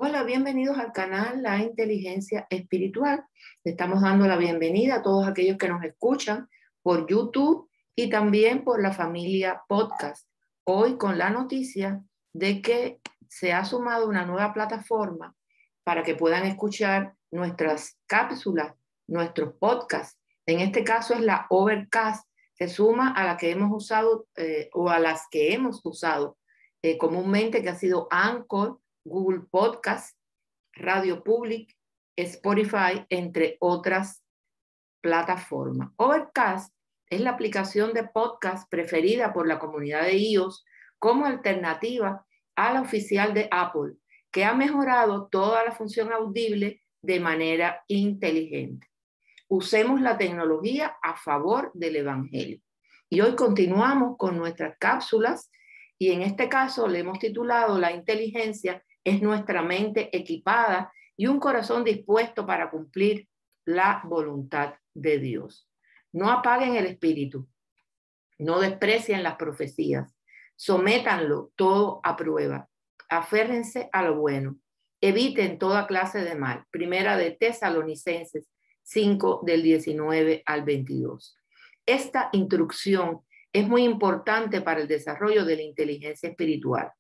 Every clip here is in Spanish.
Hola, bienvenidos al canal La Inteligencia Espiritual. Le estamos dando la bienvenida a todos aquellos que nos escuchan por YouTube y también por la familia podcast. Hoy con la noticia de que se ha sumado una nueva plataforma para que puedan escuchar nuestras cápsulas, nuestros podcasts. En este caso es la Overcast. Se suma a la que hemos usado o a las que hemos usado comúnmente, que ha sido Anchor, Google Podcast, Radio Public, Spotify, entre otras plataformas. Overcast es la aplicación de podcast preferida por la comunidad de iOS como alternativa a la oficial de Apple, que ha mejorado toda la función audible de manera inteligente. Usemos la tecnología a favor del Evangelio. Y hoy continuamos con nuestras cápsulas y en este caso le hemos titulado La inteligencia es nuestra mente equipada y un corazón dispuesto para cumplir la voluntad de Dios. No apaguen el espíritu, no desprecien las profecías, sométanlo todo a prueba, aférrense a lo bueno, eviten toda clase de mal. Primera de Tesalonicenses 5 del 19 al 22. Esta instrucción es muy importante para el desarrollo de la inteligencia espiritual.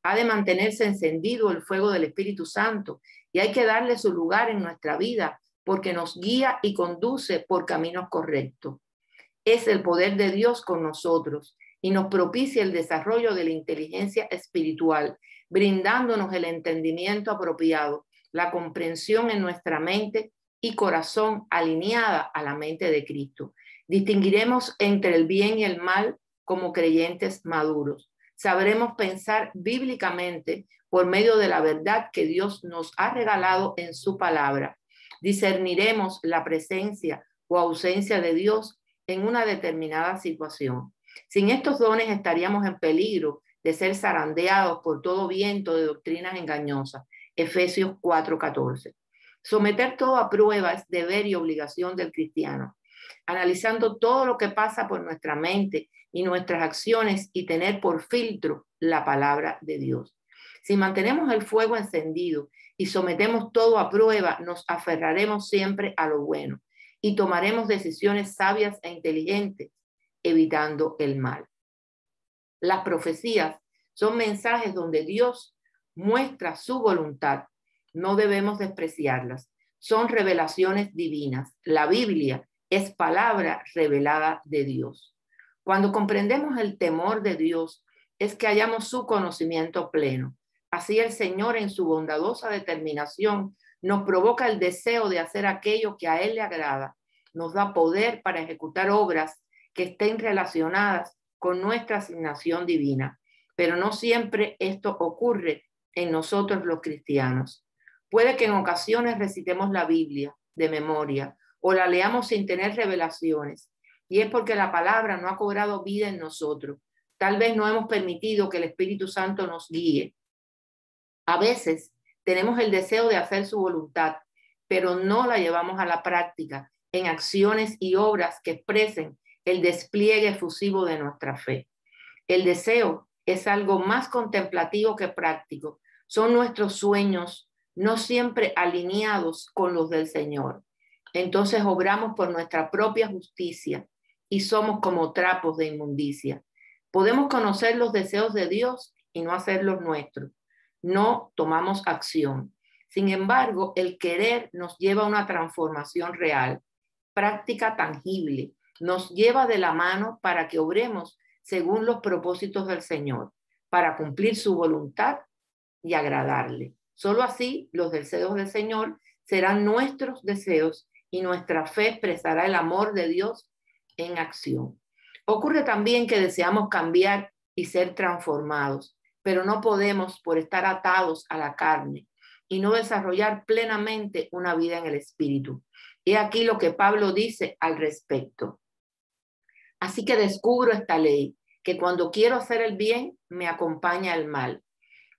Ha de mantenerse encendido el fuego del Espíritu Santo y hay que darle su lugar en nuestra vida porque nos guía y conduce por caminos correctos. Es el poder de Dios con nosotros y nos propicia el desarrollo de la inteligencia espiritual, brindándonos el entendimiento apropiado, la comprensión en nuestra mente y corazón alineada a la mente de Cristo. Distinguiremos entre el bien y el mal como creyentes maduros. Sabremos pensar bíblicamente por medio de la verdad que Dios nos ha regalado en su palabra. Discerniremos la presencia o ausencia de Dios en una determinada situación. Sin estos dones estaríamos en peligro de ser zarandeados por todo viento de doctrinas engañosas. Efesios 4:14. Someter todo a prueba es deber y obligación del cristiano, analizando todo lo que pasa por nuestra mente y nuestras acciones y tener por filtro la palabra de Dios. Si mantenemos el fuego encendido y sometemos todo a prueba, nos aferraremos siempre a lo bueno y tomaremos decisiones sabias e inteligentes, evitando el mal. Las profecías son mensajes donde Dios muestra su voluntad. No debemos despreciarlas. Son revelaciones divinas. La Biblia es palabra revelada de Dios. Cuando comprendemos el temor de Dios, es que hallamos su conocimiento pleno. Así el Señor, en su bondadosa determinación, nos provoca el deseo de hacer aquello que a Él le agrada. Nos da poder para ejecutar obras que estén relacionadas con nuestra asignación divina. Pero no siempre esto ocurre en nosotros los cristianos. Puede que en ocasiones recitemos la Biblia de memoria o la leamos sin tener revelaciones. Y es porque la palabra no ha cobrado vida en nosotros. Tal vez no hemos permitido que el Espíritu Santo nos guíe. A veces tenemos el deseo de hacer su voluntad, pero no la llevamos a la práctica en acciones y obras que expresen el despliegue efusivo de nuestra fe. El deseo es algo más contemplativo que práctico. Son nuestros sueños no siempre alineados con los del Señor. Entonces obramos por nuestra propia justicia y somos como trapos de inmundicia. Podemos conocer los deseos de Dios y no hacer los nuestros. No tomamos acción. Sin embargo, el querer nos lleva a una transformación real, práctica tangible. Nos lleva de la mano para que obremos según los propósitos del Señor, para cumplir su voluntad y agradarle. Solo así los deseos del Señor serán nuestros deseos y nuestra fe expresará el amor de Dios en acción. Ocurre también que deseamos cambiar y ser transformados, pero no podemos por estar atados a la carne y no desarrollar plenamente una vida en el Espíritu. He aquí lo que Pablo dice al respecto. Así que descubro esta ley, que cuando quiero hacer el bien, me acompaña el mal,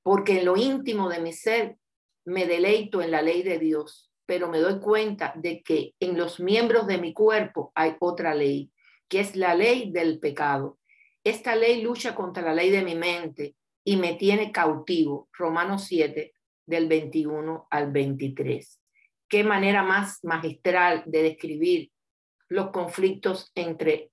porque en lo íntimo de mi ser me deleito en la ley de Dios, pero me doy cuenta de que en los miembros de mi cuerpo hay otra ley, que es la ley del pecado. Esta ley lucha contra la ley de mi mente y me tiene cautivo. Romanos 7, del 21 al 23. Qué manera más magistral de describir los conflictos entre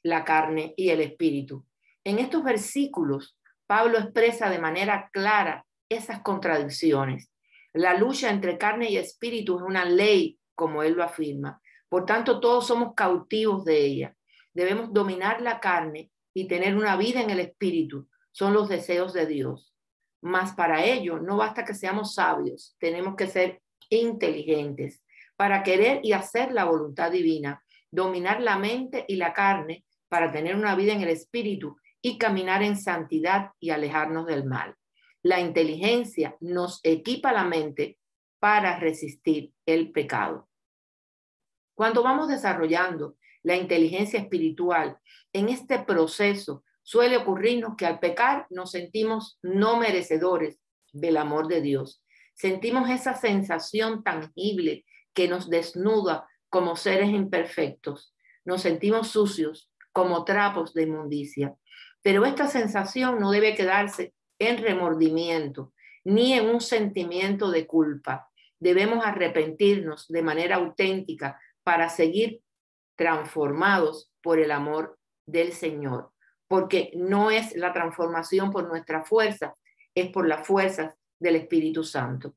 la carne y el espíritu. En estos versículos, Pablo expresa de manera clara esas contradicciones. La lucha entre carne y espíritu es una ley, como él lo afirma. Por tanto, todos somos cautivos de ella. Debemos dominar la carne y tener una vida en el espíritu. Son los deseos de Dios. Mas para ello no basta que seamos sabios, tenemos que ser inteligentes para querer y hacer la voluntad divina, dominar la mente y la carne para tener una vida en el espíritu y caminar en santidad y alejarnos del mal. La inteligencia nos equipa la mente para resistir el pecado. Cuando vamos desarrollando la inteligencia espiritual, en este proceso suele ocurrirnos que al pecar nos sentimos no merecedores del amor de Dios. Sentimos esa sensación tangible que nos desnuda como seres imperfectos. Nos sentimos sucios como trapos de inmundicia. Pero esta sensación no debe quedarse en remordimiento ni en un sentimiento de culpa. Debemos arrepentirnos de manera auténtica para seguir transformados por el amor del Señor, porque no es la transformación por nuestra fuerza, es por las fuerzas del Espíritu Santo.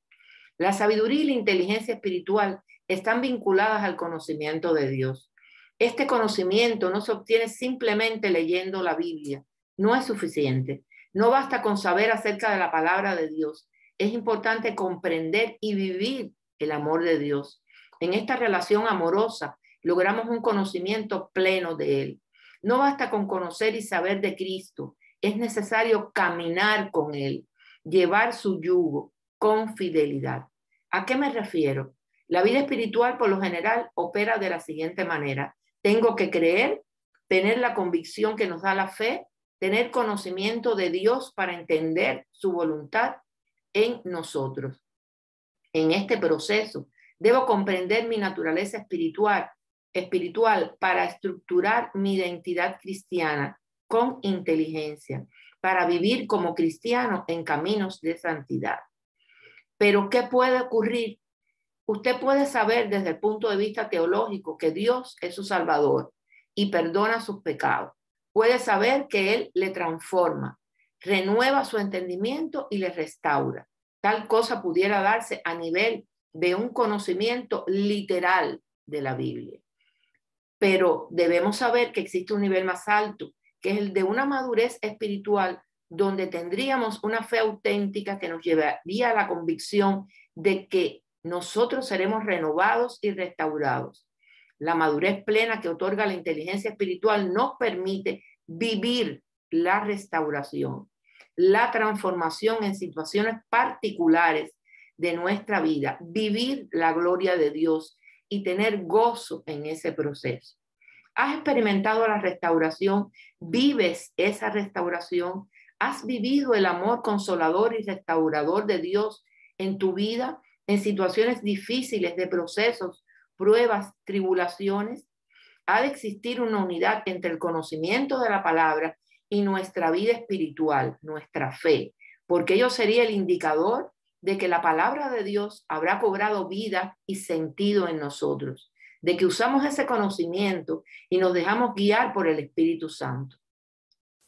La sabiduría y la inteligencia espiritual están vinculadas al conocimiento de Dios. Este conocimiento no se obtiene simplemente leyendo la Biblia, no es suficiente. No basta con saber acerca de la palabra de Dios, es importante comprender y vivir el amor de Dios. En esta relación amorosa logramos un conocimiento pleno de Él. No basta con conocer y saber de Cristo, es necesario caminar con Él, llevar su yugo con fidelidad. ¿A qué me refiero? La vida espiritual por lo general opera de la siguiente manera. Tengo que creer, tener la convicción que nos da la fe, tener conocimiento de Dios para entender su voluntad en nosotros. En este proceso debo comprender mi naturaleza espiritual para estructurar mi identidad cristiana con inteligencia, para vivir como cristiano en caminos de santidad. Pero ¿qué puede ocurrir? Usted puede saber desde el punto de vista teológico que Dios es su Salvador y perdona sus pecados. Puede saber que Él le transforma, renueva su entendimiento y le restaura. Tal cosa pudiera darse a nivel de un conocimiento literal de la Biblia. Pero debemos saber que existe un nivel más alto, que es el de una madurez espiritual, donde tendríamos una fe auténtica que nos llevaría a la convicción de que nosotros seremos renovados y restaurados. La madurez plena que otorga la inteligencia espiritual nos permite vivir la restauración, la transformación en situaciones particulares de nuestra vida, vivir la gloria de Dios y tener gozo en ese proceso. ¿Has experimentado la restauración? ¿Vives esa restauración? ¿Has vivido el amor consolador y restaurador de Dios en tu vida, en situaciones difíciles de procesos, pruebas, tribulaciones? Ha de existir una unidad entre el conocimiento de la palabra y nuestra vida espiritual, nuestra fe, porque ello sería el indicador de que la palabra de Dios habrá cobrado vida y sentido en nosotros, de que usamos ese conocimiento y nos dejamos guiar por el Espíritu Santo.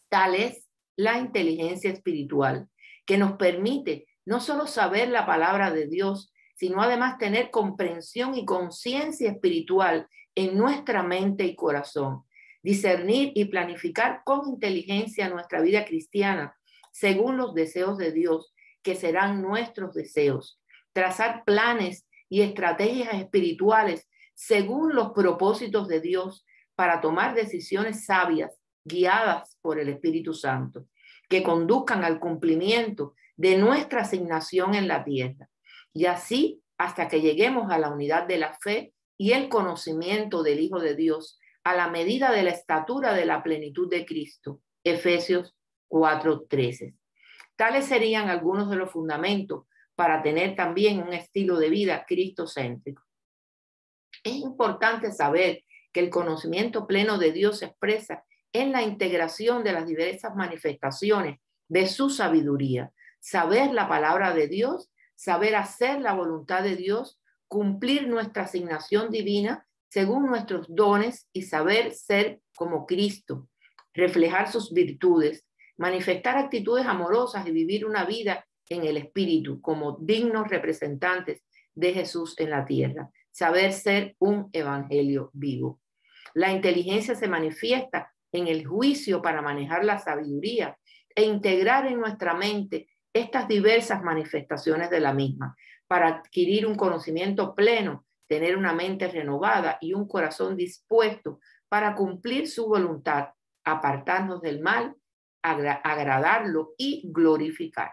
Tal es la inteligencia espiritual, que nos permite no solo saber la palabra de Dios, sino además tener comprensión y conciencia espiritual en nuestra mente y corazón, discernir y planificar con inteligencia nuestra vida cristiana según los deseos de Dios, que serán nuestros deseos, trazar planes y estrategias espirituales según los propósitos de Dios para tomar decisiones sabias, guiadas por el Espíritu Santo, que conduzcan al cumplimiento de nuestra asignación en la tierra. Y así hasta que lleguemos a la unidad de la fe y el conocimiento del Hijo de Dios, a la medida de la estatura de la plenitud de Cristo. Efesios 4:13. Tales serían algunos de los fundamentos para tener también un estilo de vida cristocéntrico. Es importante saber que el conocimiento pleno de Dios se expresa en la integración de las diversas manifestaciones de su sabiduría. Saber la palabra de Dios saber hacer la voluntad de Dios, cumplir nuestra asignación divina según nuestros dones y saber ser como Cristo, reflejar sus virtudes, manifestar actitudes amorosas y vivir una vida en el Espíritu como dignos representantes de Jesús en la tierra, saber ser un evangelio vivo. La inteligencia se manifiesta en el juicio para manejar la sabiduría e integrar en nuestra mente estas diversas manifestaciones de la misma, para adquirir un conocimiento pleno, tener una mente renovada y un corazón dispuesto para cumplir su voluntad, apartarnos del mal, agradarlo y glorificar.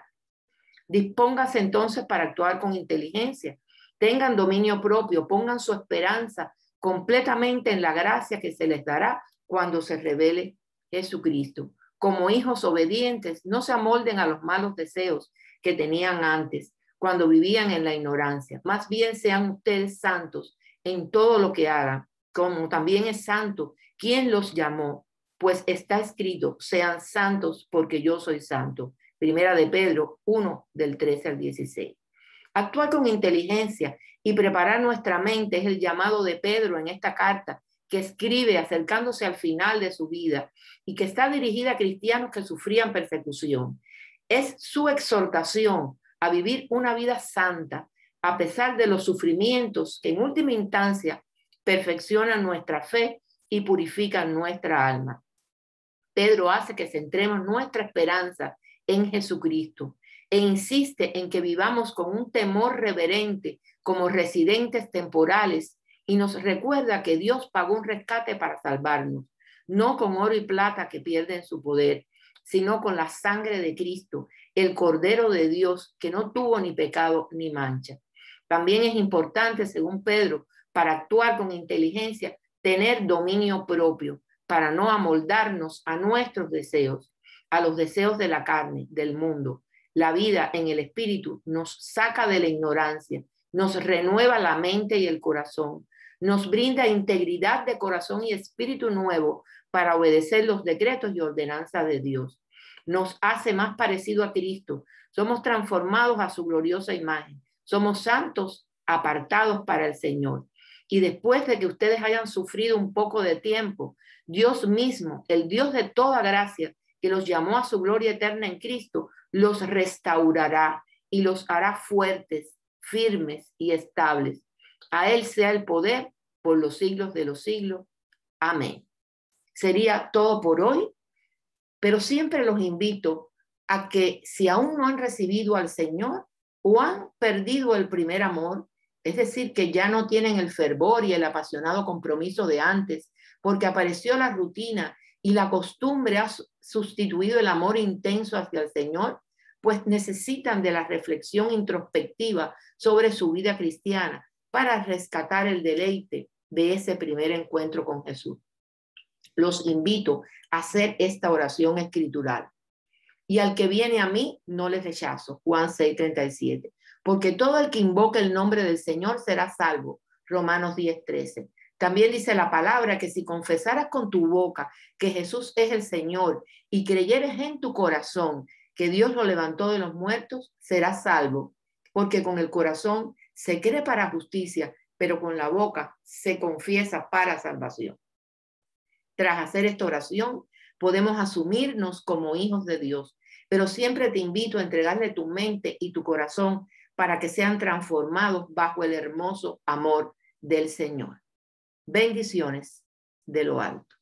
Dispóngase entonces para actuar con inteligencia. Tengan dominio propio, pongan su esperanza completamente en la gracia que se les dará cuando se revele Jesucristo. Como hijos obedientes, no se amolden a los malos deseos que tenían antes, cuando vivían en la ignorancia. Más bien sean ustedes santos en todo lo que hagan, como también es santo quien los llamó, pues está escrito, sean santos porque yo soy santo. Primera de Pedro 1, del 13 al 16. Actuar con inteligencia y preparar nuestra mente es el llamado de Pedro en esta carta que escribe acercándose al final de su vida y que está dirigida a cristianos que sufrían persecución. Es su exhortación a vivir una vida santa a pesar de los sufrimientos que en última instancia perfeccionan nuestra fe y purifican nuestra alma. Pedro hace que centremos nuestra esperanza en Jesucristo e insiste en que vivamos con un temor reverente como residentes temporales y nos recuerda que Dios pagó un rescate para salvarnos, no con oro y plata que pierden su poder, sino con la sangre de Cristo, el Cordero de Dios que no tuvo ni pecado ni mancha. También es importante, según Pedro, para actuar con inteligencia, tener dominio propio, para no amoldarnos a nuestros deseos, a los deseos de la carne, del mundo. La vida en el Espíritu nos saca de la ignorancia, nos renueva la mente y el corazón, nos brinda integridad de corazón y espíritu nuevo para obedecer los decretos y ordenanzas de Dios. Nos hace más parecido a Cristo. Somos transformados a su gloriosa imagen. Somos santos apartados para el Señor. Y después de que ustedes hayan sufrido un poco de tiempo, Dios mismo, el Dios de toda gracia, que los llamó a su gloria eterna en Cristo, los restaurará y los hará fuertes, firmes y estables. A Él sea el poder por los siglos de los siglos. Amén. Sería todo por hoy, pero siempre los invito a que si aún no han recibido al Señor o han perdido el primer amor, es decir, que ya no tienen el fervor y el apasionado compromiso de antes, porque apareció la rutina y la costumbre ha sustituido el amor intenso hacia el Señor, pues necesitan de la reflexión introspectiva sobre su vida cristiana para rescatar el deleite de ese primer encuentro con Jesús. Los invito a hacer esta oración escritural. Y al que viene a mí, no le rechazo. Juan 6:37. Porque todo el que invoque el nombre del Señor será salvo. Romanos 10:13. También dice la palabra que si confesaras con tu boca que Jesús es el Señor y creyeres en tu corazón que Dios lo levantó de los muertos, serás salvo. Porque con el corazón se cree para justicia, pero con la boca se confiesa para salvación. Tras hacer esta oración, podemos asumirnos como hijos de Dios, pero siempre te invito a entregarle tu mente y tu corazón para que sean transformados bajo el hermoso amor del Señor. Bendiciones de lo alto.